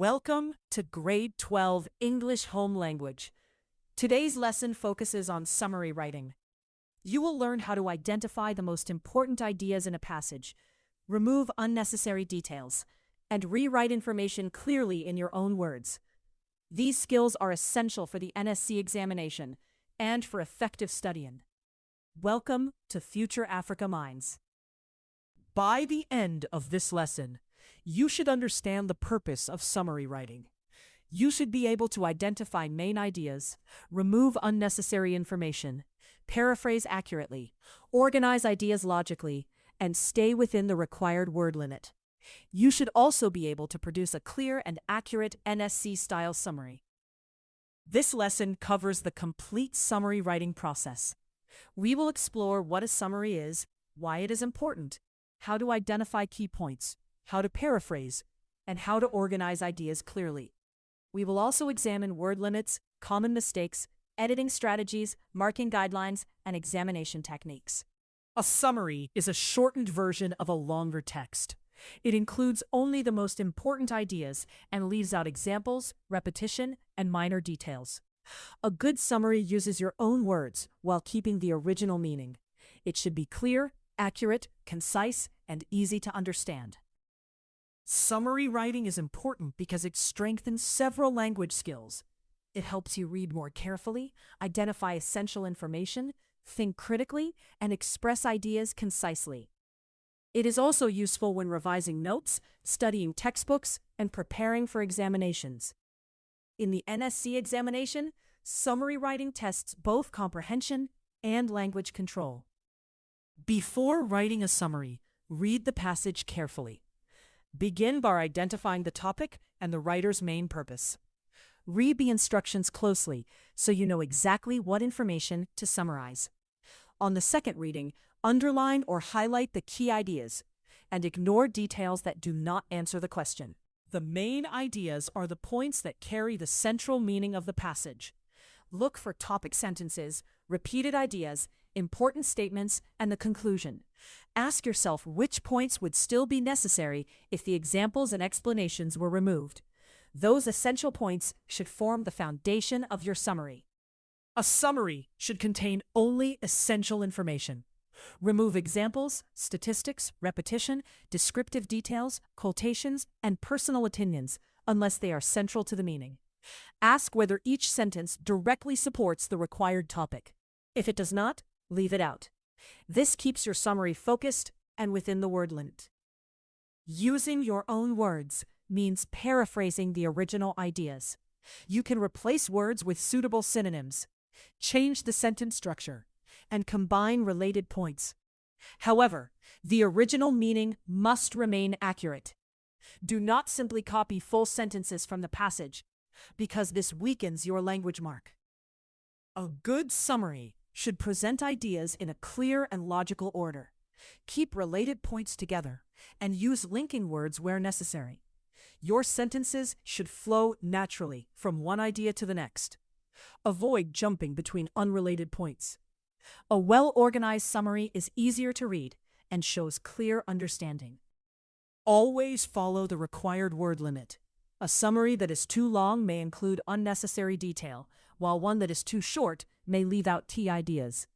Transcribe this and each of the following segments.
Welcome to Grade 12 English Home Language. Today's lesson focuses on summary writing. You will learn how to identify the most important ideas in a passage, remove unnecessary details, and rewrite information clearly in your own words. These skills are essential for the NSC examination and for effective studying. Welcome to FutureAfricaMinds. By the end of this lesson, you should understand the purpose of summary writing. You should be able to identify main ideas, remove unnecessary information, paraphrase accurately, organize ideas logically, and stay within the required word limit. You should also be able to produce a clear and accurate NSC-style summary. This lesson covers the complete summary writing process. We will explore what a summary is, why it is important, how to identify key points, how to paraphrase, and how to organize ideas clearly. We will also examine word limits, common mistakes, editing strategies, marking guidelines, and examination techniques. A summary is a shortened version of a longer text. It includes only the most important ideas and leaves out examples, repetition, and minor details. A good summary uses your own words while keeping the original meaning. It should be clear, accurate, concise, and easy to understand. Summary writing is important because it strengthens several language skills. It helps you read more carefully, identify essential information, think critically, and express ideas concisely. It is also useful when revising notes, studying textbooks, and preparing for examinations. In the NSC examination, summary writing tests both comprehension and language control. Before writing a summary, read the passage carefully. Begin by identifying the topic and the writer's main purpose. Read the instructions closely so you know exactly what information to summarize. On the second reading, underline or highlight the key ideas and ignore details that do not answer the question. The main ideas are the points that carry the central meaning of the passage. Look for topic sentences, repeated ideas, important statements, and the conclusion. Ask yourself which points would still be necessary if the examples and explanations were removed. Those essential points should form the foundation of your summary. A summary should contain only essential information. Remove examples, statistics, repetition, descriptive details, quotations, and personal opinions unless they are central to the meaning. Ask whether each sentence directly supports the required topic. If it does not, leave it out. This keeps your summary focused and within the word limit. Using your own words means paraphrasing the original ideas. You can replace words with suitable synonyms, change the sentence structure, and combine related points. However, the original meaning must remain accurate. Do not simply copy full sentences from the passage, because this weakens your language mark. A good summary should present ideas in a clear and logical order. Keep related points together and use linking words where necessary. Your sentences should flow naturally from one idea to the next. Avoid jumping between unrelated points. A well-organized summary is easier to read and shows clear understanding. Always follow the required word limit. A summary that is too long may include unnecessary detail, while one that is too short may leave out key ideas.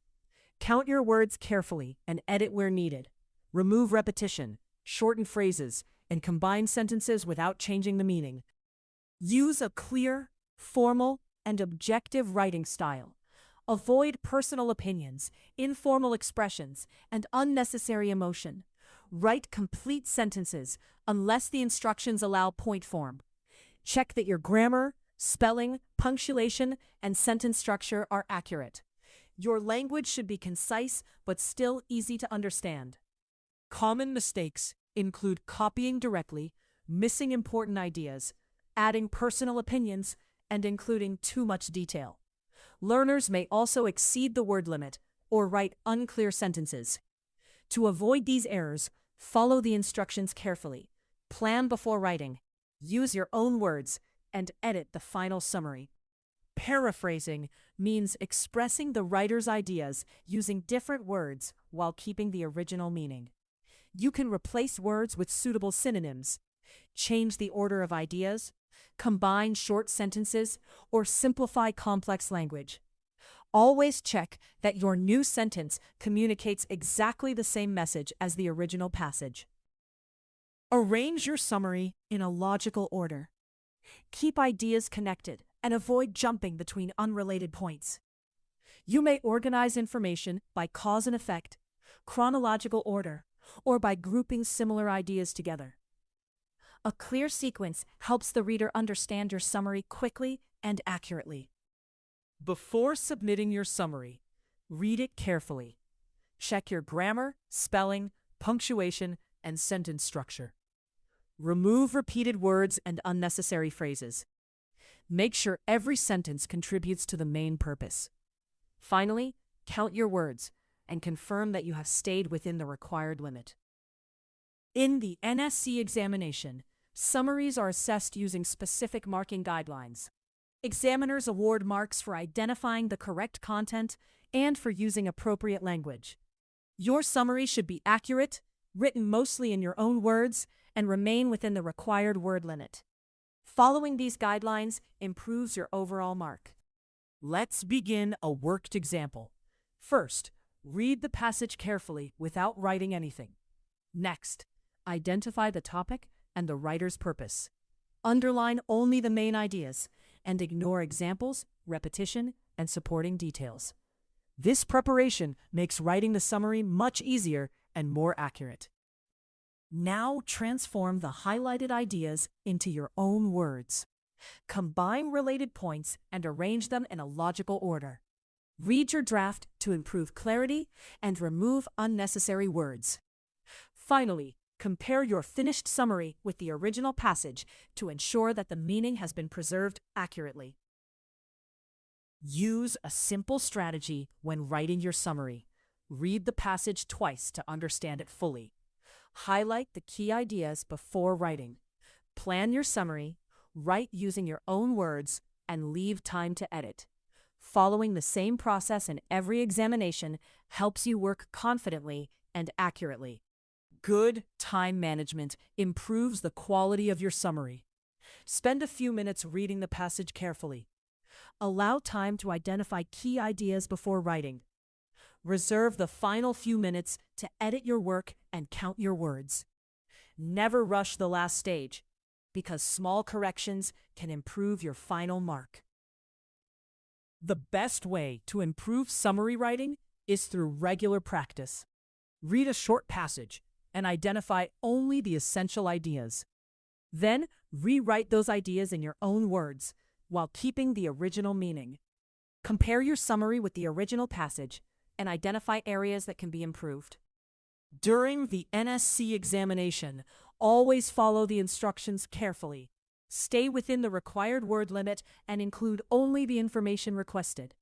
Count your words carefully and edit where needed. Remove repetition, shorten phrases, and combine sentences without changing the meaning. Use a clear, formal, and objective writing style. Avoid personal opinions, informal expressions, and unnecessary emotion. Write complete sentences unless the instructions allow point form. Check that your grammar, spelling, punctuation, and sentence structure are accurate. Your language should be concise but still easy to understand. Common mistakes include copying directly, missing important ideas, adding personal opinions, and including too much detail. Learners may also exceed the word limit or write unclear sentences. To avoid these errors, follow the instructions carefully. Plan before writing. Use your own words and edit the final summary. Paraphrasing means expressing the writer's ideas using different words while keeping the original meaning. You can replace words with suitable synonyms, change the order of ideas, combine short sentences, or simplify complex language. Always check that your new sentence communicates exactly the same message as the original passage. Arrange your summary in a logical order. Keep ideas connected and avoid jumping between unrelated points. You may organize information by cause and effect, chronological order, or by grouping similar ideas together. A clear sequence helps the reader understand your summary quickly and accurately. Before submitting your summary, read it carefully. Check your grammar, spelling, punctuation, and sentence structure. Remove repeated words and unnecessary phrases. Make sure every sentence contributes to the main purpose. Finally, count your words and confirm that you have stayed within the required limit. In the NSC examination, summaries are assessed using specific marking guidelines. Examiners award marks for identifying the correct content and for using appropriate language. Your summary should be accurate, written mostly in your own words, and remain within the required word limit. Following these guidelines improves your overall mark. Let's begin a worked example. First, read the passage carefully without writing anything. Next, identify the topic and the writer's purpose. Underline only the main ideas and ignore examples, repetition, and supporting details. This preparation makes writing the summary much easier and more accurate. Now transform the highlighted ideas into your own words. Combine related points and arrange them in a logical order. Read your draft to improve clarity and remove unnecessary words. Finally, compare your finished summary with the original passage to ensure that the meaning has been preserved accurately. Use a simple strategy when writing your summary. Read the passage twice to understand it fully. Highlight the key ideas before writing. Plan your summary, write using your own words, and leave time to edit. Following the same process in every examination helps you work confidently and accurately. Good time management improves the quality of your summary. Spend a few minutes reading the passage carefully. Allow time to identify key ideas before writing. Reserve the final few minutes to edit your work and count your words. Never rush the last stage, because small corrections can improve your final mark. The best way to improve summary writing is through regular practice. Read a short passage and identify only the essential ideas. Then, rewrite those ideas in your own words while keeping the original meaning. Compare your summary with the original passage and identify areas that can be improved. During the NSC examination, always follow the instructions carefully. Stay within the required word limit and include only the information requested.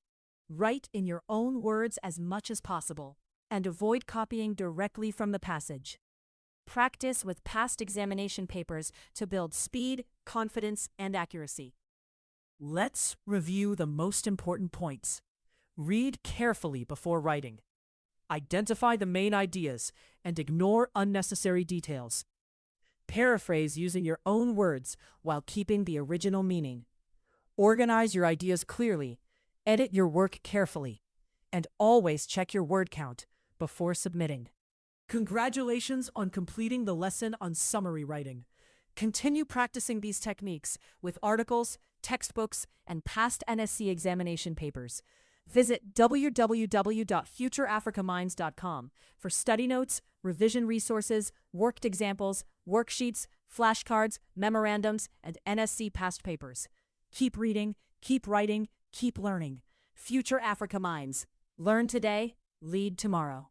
Write in your own words as much as possible and avoid copying directly from the passage. Practice with past examination papers to build speed, confidence, and accuracy. Let's review the most important points. Read carefully before writing. Identify the main ideas and ignore unnecessary details. Paraphrase using your own words while keeping the original meaning. Organize your ideas clearly, edit your work carefully, and always check your word count before submitting. Congratulations on completing the lesson on summary writing. Continue practicing these techniques with articles, textbooks, and past NSC examination papers. Visit www.FutureAfricaMinds.com for study notes, revision resources, worked examples, worksheets, flashcards, memorandums, and NSC past papers. Keep reading, keep writing, keep learning. Future Africa Minds. Learn today, lead tomorrow.